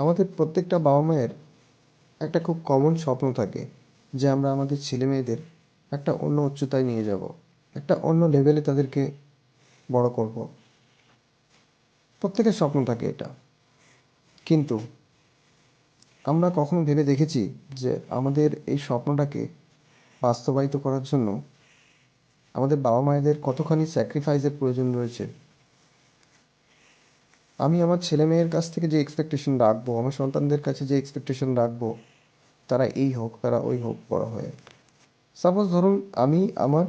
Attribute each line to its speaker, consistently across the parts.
Speaker 1: আমাদের প্রত্যেকটা বাবা মায়ের একটা খুব কমন স্বপ্ন থাকে যে আমরা আমাদের ছেলে মেয়েদের একটা অন্য উচ্চতায় নিয়ে যাব, একটা অন্য লেভেলে তাদেরকে বড় করব। প্রত্যেকের স্বপ্ন থাকে এটা। কিন্তু আমরা কখনো ভেবে দেখেছি যে আমাদের এই স্বপ্নটাকে বাস্তবায়িত করার জন্য আমাদের বাবা মায়েদের কতখানি স্যাক্রিফাইসের প্রয়োজন রয়েছে? আমি আমার ছেলে মেয়ের কাছ থেকে যে এক্সপেকটেশন রাখবো, আমার সন্তানদের কাছে যে এক্সপেকটেশন রাখবো, তারা এই হোক তারা ওই হোক বড় হয়ে। সাপোজ ধরুন আমি আমার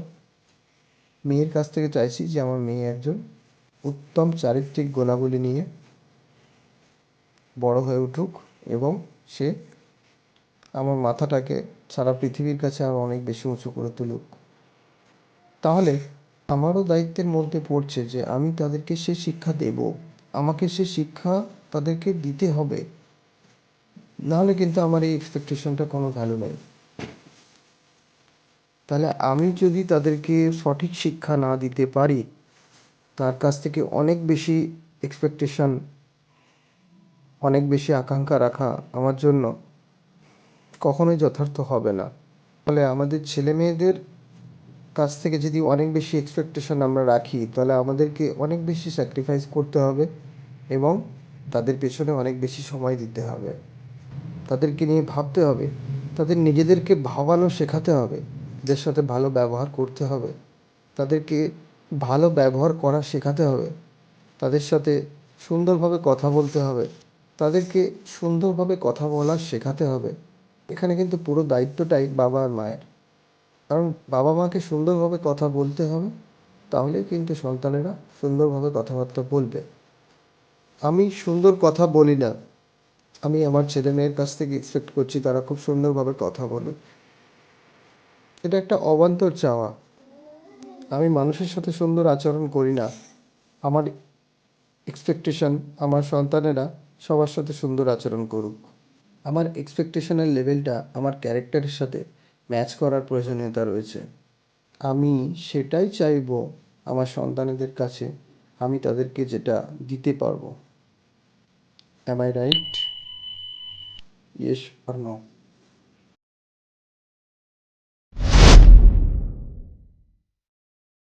Speaker 1: মেয়ের কাছ থেকে চাইছি যে আমার মেয়ে একজন উত্তম চারিত্রিক গুণাবলী নিয়ে বড় হয়ে উঠুক এবং সে আমার মাথাটাকে সারা পৃথিবীর কাছে আরও অনেক বেশি উঁচু করে তুলুক। তাহলে আমারও দায়িত্বের মধ্যে পড়ছে যে আমি তাদেরকে সে শিক্ষা দেব, আমাকে সে শিক্ষা তাদেরকে দিতে হবে। নাহলে কিন্তু আমার এই এক্সপেকটেশনটা কোনো ভ্যালু নেই। তাহলে আমি যদি তাদেরকে সঠিক শিক্ষা না দিতে পারি, তার কাছ থেকে অনেক বেশি এক্সপেকটেশন, অনেক বেশি আকাঙ্ক্ষা রাখা আমার জন্য কখনোই যথার্থ হবে না। ফলে আমাদের ছেলে মেয়েদের কাছ থেকে যদি অনেক বেশি এক্সপেকটেশন আমরা রাখি, তাহলে আমাদেরকে অনেক বেশি স্যাক্রিফাইস করতে হবে এবং তাদের পেছনে অনেক বেশি সময় দিতে হবে। তাদেরকে নিয়ে ভাবতে হবে, তাদের নিজেদেরকে ভাবানো শেখাতে হবে, তাদের সাথে ভালো ব্যবহার করতে হবে, তাদেরকে ভালো ব্যবহার করা শেখাতে হবে, তাদের সাথে সুন্দরভাবে কথা বলতে হবে, তাদেরকে সুন্দরভাবে কথা বলা শেখাতে হবে। এখানে কিন্তু পুরো দায়িত্বটাই বাবা আর মায়ের। কারণ বাবা মাকে সুন্দরভাবে কথা বলতে হবে, তাহলেই কিন্তু সন্তানেরা সুন্দরভাবে কথাবার্তা বলবে। আমি সুন্দর কথা বলি না, আমি আমার ছেলে মেয়ের কাছ থেকে এক্সপেক্ট করছি তারা খুব সুন্দরভাবে কথা বলুক। এটা একটা অবান্তর চাওয়া। আমি মানুষের সাথে সুন্দর আচরণ করি না, আমার এক্সপেকটেশন আমার সন্তানেরা সবার সাথে সুন্দর আচরণ করুক। আমার এক্সপেকটেশনের লেভেলটা আমার ক্যারেক্টারের সাথে ম্যাচ করার প্রয়োজনীয়তা রয়েছে। আমি সেটাই চাইবো আমার সন্তানেদের কাছে, আমি তাদেরকে যেটা দিতে পারবো। Am I right? Yes or no?